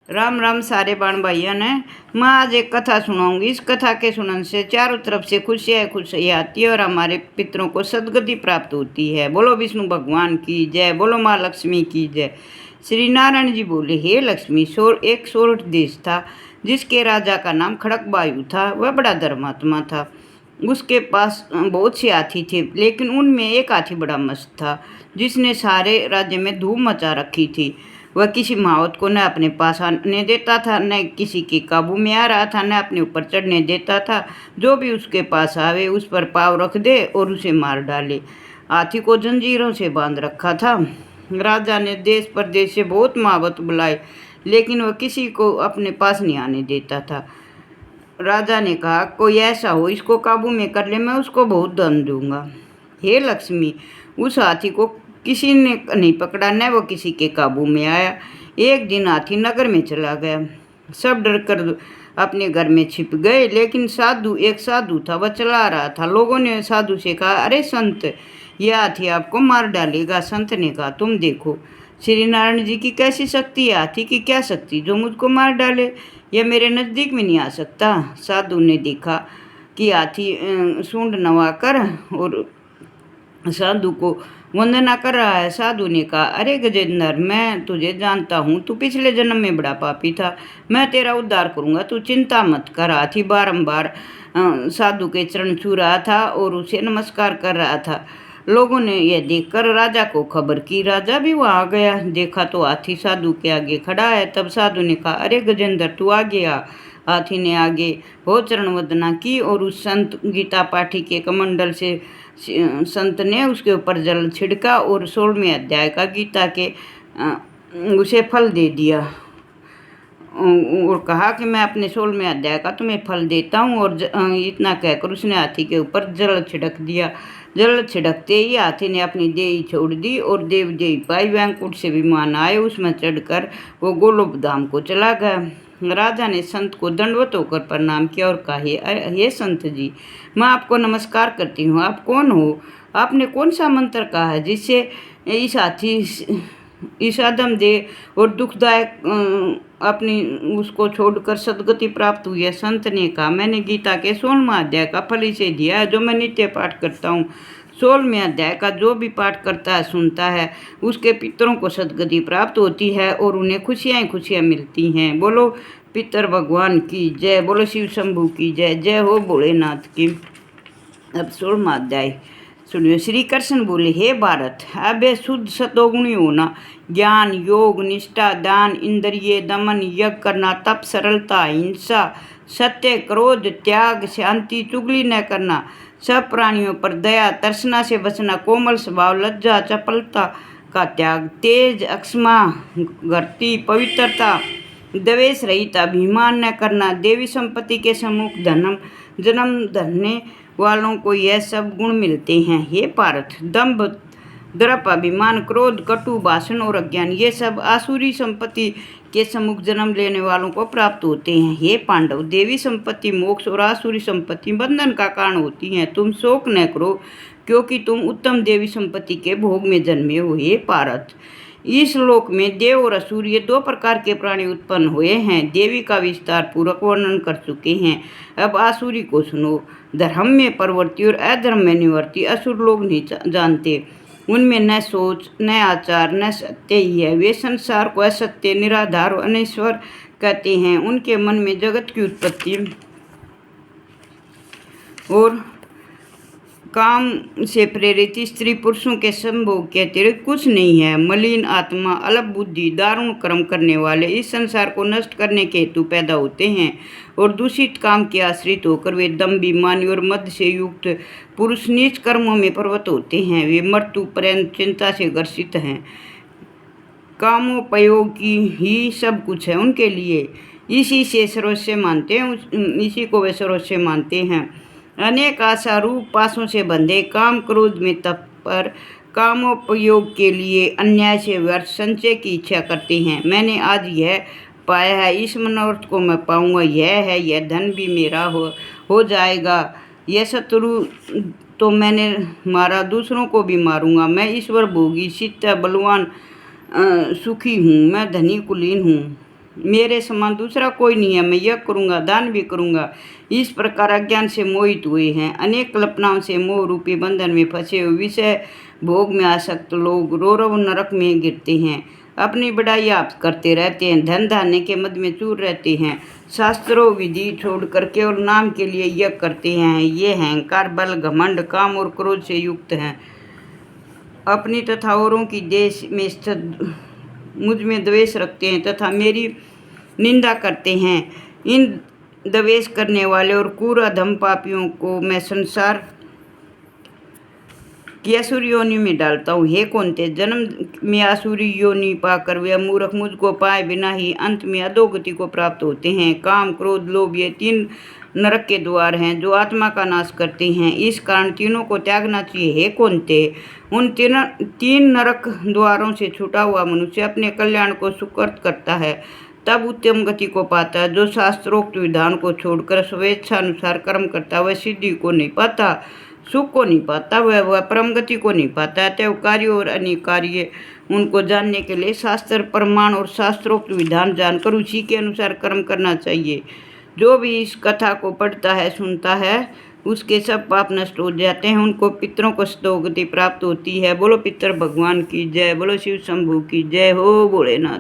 राम राम सारे बाण भाइयों ने। मैं आज एक कथा सुनाऊंगी। इस कथा के सुनने से चारों तरफ से खुशियाँ खुशियाँ आती है और हमारे पितरों को सदगति प्राप्त होती है। बोलो विष्णु भगवान की जय, बोलो माँ लक्ष्मी की जय। श्री नारायण जी बोले, हे लक्ष्मी, एक सोरठ देश था जिसके राजा का नाम खड़गवायु था। वह बड़ा धर्मात्मा था। उसके पास बहुत से हाथी थे, लेकिन उनमें एक हाथी बड़ा मस्त था जिसने सारे राज्य में धूम मचा रखी थी। वह किसी महावत को न अपने पास आने देता था, न किसी के काबू में आ रहा था, न अपने ऊपर चढ़ने देता था। जो भी उसके पास आवे उस पर पाँव रख दे और उसे मार डाले। हाथी को जंजीरों से बांध रखा था। राजा ने देश परदेश से बहुत महावत बुलाए, लेकिन वह किसी को अपने पास नहीं आने देता था। राजा ने कहा, कोई ऐसा हो इसको काबू में कर ले, मैं उसको बहुत धन दूंगा। हे लक्ष्मी, उस हाथी को किसी ने नहीं पकड़ा, न वो किसी के काबू में आया। एक दिन हाथी नगर में चला गया। सब डर कर अपने घर में छिप गए, लेकिन एक साधु था, वह चला रहा था। लोगों ने साधु से कहा, अरे संत, यह हाथी आपको मार डालेगा। संत ने कहा, तुम देखो श्री नारायण जी की कैसी शक्ति है, हाथी की क्या शक्ति जो मुझको मार डाले। यह मेरे नज़दीक में नहीं आ सकता। साधु ने देखा कि हाथी सूंड नवाकर और साधु को वंदना कर रहा है। साधु ने कहा, अरे गजेंद्र, मैं तुझे जानता हूँ, तू पिछले जन्म में बड़ा पापी था। मैं तेरा उद्धार करूँगा, तू चिंता मत कर। हाथी बारंबार साधु के चरण छू रहा था और उसे नमस्कार कर रहा था। लोगों ने यह देखकर राजा को खबर की। राजा भी वहाँ आ गया। देखा तो हाथी साधु के आगे खड़ा है। तब साधु ने कहा, अरे गजेंद्र, तू आगे आ। हाथी ने आगे बहुत चरण वंदना की और उस संत गीता पाठी के कमंडल से संत ने उसके ऊपर जल छिड़का और 16वें अध्याय का गीता के उसे फल दे दिया और कहा कि मैं अपने 16वें अध्याय का तुम्हें फल देता हूँ। और इतना कहकर उसने हाथी के ऊपर जल छिड़क दिया। जल छिड़कते ही हाथी ने अपनी देही छोड़ दी और देव देही पाई। वैंकुट से विमान आए, उसमें चढ़कर वो गोलोक धाम को चला गया। राजा ने संत को दंडवत होकर प्रणाम किया और कहा, हे संत जी, मैं आपको नमस्कार करती हूँ। आप कौन हो? आपने कौन सा मंत्र कहा है जिससे इस आदम देह और दुखदायक अपनी उसको छोड़कर सदगति प्राप्त हुई है? संत ने कहा, मैंने गीता के 16वां अध्याय का फल इसे दिया है, जो मैं नित्य पाठ करता हूँ। 16वें अध्याय का जो भी पाठ करता है, सुनता है, उसके पितरों को सदगति प्राप्त होती है और उन्हें खुशियाँ ही खुशियाँ मिलती हैं। बोलो पितर भगवान की जय, बोलो शिव शंभू की जय। जय हो भोलेनाथ की। अब 16वां अध्याय सुनियो। श्री कृष्ण बोले, हे भारत, अब शुद्ध सतोगुणी होना, ज्ञान, योग, निष्ठा, दान, इंद्रिय दमन, यज्ञ करना, तप, सरलता, हिंसा, सत्य, क्रोध, त्याग, शांति, चुगली न करना, सब प्राणियों पर दया, तर्सना से बचना, कोमल स्वभाव, लज्जा, चपलता का त्याग, तेज, अक्षमा, घरती, पवित्रता, द्वेष रहित, अभिमान न करना, देवी संपत्ति के सम्मुख जन्म धरने वालों को यह सब गुण मिलते हैं। हे पार्थ, दंभ, दर्प, अभिमान, क्रोध, कटु भाषण और अज्ञान, ये सब आसुरी संपत्ति के सम्मुख जन्म लेने वालों को प्राप्त होते हैं। हे पांडव, देवी संपत्ति मोक्ष और आसुरी संपत्ति बंधन का कारण होती हैं। तुम शोक न करो, क्योंकि तुम उत्तम देवी संपत्ति के भोग में जन्मे हो। हे पार्थ, इस लोक में देव और असुर, ये 2 प्रकार के प्राणी उत्पन्न हुए हैं। देवी का विस्तार पूर्वक वर्णन कर चुके हैं। अब आसुरी को सुनो। धर्म में परवर्ती और अधर्म में निवर्ती असुर लोग नहीं जानते। उनमें न सोच, न आचार, न सत्य ही है। वे संसार को असत्य, निराधार और अनश्वर कहते हैं। उनके मन में जगत की उत्पत्ति और काम से प्रेरित स्त्री पुरुषों के संभोग के अतिरिक्त कुछ नहीं है। मलिन आत्मा, अल्प बुद्धि, दारुण कर्म करने वाले इस संसार को नष्ट करने के हेतु पैदा होते हैं और दूषित काम के आश्रित होकर वे दम्भी, मानी और मद से युक्त पुरुष नीच कर्मों में प्रवृत्त होते हैं। वे मृत्यु पर्यंत चिंता से ग्रसित हैं। कामोपयोगी ही सब कुछ है उनके लिए। इसी से सर्वस्व मानते हैं, इसी को वे सर्वस्व मानते हैं। अनेक आशा रूप पासों से बंधे, काम क्रोध में तत्पर, कामोपयोग के लिए अन्याय से व्यर्थ संचय की इच्छा करते हैं। मैंने आज यह पाया है, इस मनोरथ को मैं पाऊंगा। यह है, यह धन भी मेरा हो जाएगा। यह शत्रु तो मैंने मारा, दूसरों को भी मारूंगा। मैं ईश्वर भोगी, चित्त बलवान, सुखी हूँ। मैं धनी कुलीन हूँ। मेरे समान दूसरा कोई नहीं है, मैं यह करूँगा, दान भी करूँगा। इस प्रकार अज्ञान से मोहित हुए हैं। अनेक कल्पनाओं से मोह रूपी बंधन में फंसे हुए विषय भोग में आसक्त लोग रौरव नरक में गिरते हैं। अपनी बढ़ाई आप करते रहते हैं, धन धान्य के मद में चूर रहते हैं। शास्त्रों विधि छोड़कर केवल नाम के लिए यज्ञ करते हैं। ये अहंकार, बल, घमंड, काम और क्रोध से युक्त हैं। अपनी तथा औरों की देश में स्थित मुझ में द्वेष रखते हैं तथा मेरी निंदा करते हैं। इन द्वेष करने वाले और क्रूर अधम पापियों को मैं संसार की असुरी योनि में डालता हूँ। हे कौन्ते, जन्म में असुरी योनि पाकर वे मूर्ख मुझको पाए बिना ही अंत में अधोगति को प्राप्त होते हैं। काम, क्रोध, लोभ ये 3 नरक के द्वार हैं जो आत्मा का नाश करते हैं। इस कारण तीनों को त्यागना चाहिए। हे कौन्ते, उन 3 नरक द्वारों से छूटा हुआ मनुष्य अपने कल्याण को सुकृत करता है, तब उत्तम गति को पाता है। जो शास्त्रोक्त विधान को छोड़कर स्वेच्छानुसार कर्म करता है वह सिद्धि को नहीं पाता, सुख को नहीं पाता, वह परम गति को नहीं पाता। अतः कार्य और अनिकार्य उनको जानने के लिए शास्त्र प्रमाण और शास्त्रोक्त विधान जानकर उसी के अनुसार कर्म करना चाहिए। जो भी इस कथा को पढ़ता है, सुनता है, उसके सब पाप नष्ट हो जाते हैं। उनको पितरों को सदोगति प्राप्त होती है। बोलो पितर भगवान की जय, बोलो शिव शंभू की जय हो भोलेनाथ।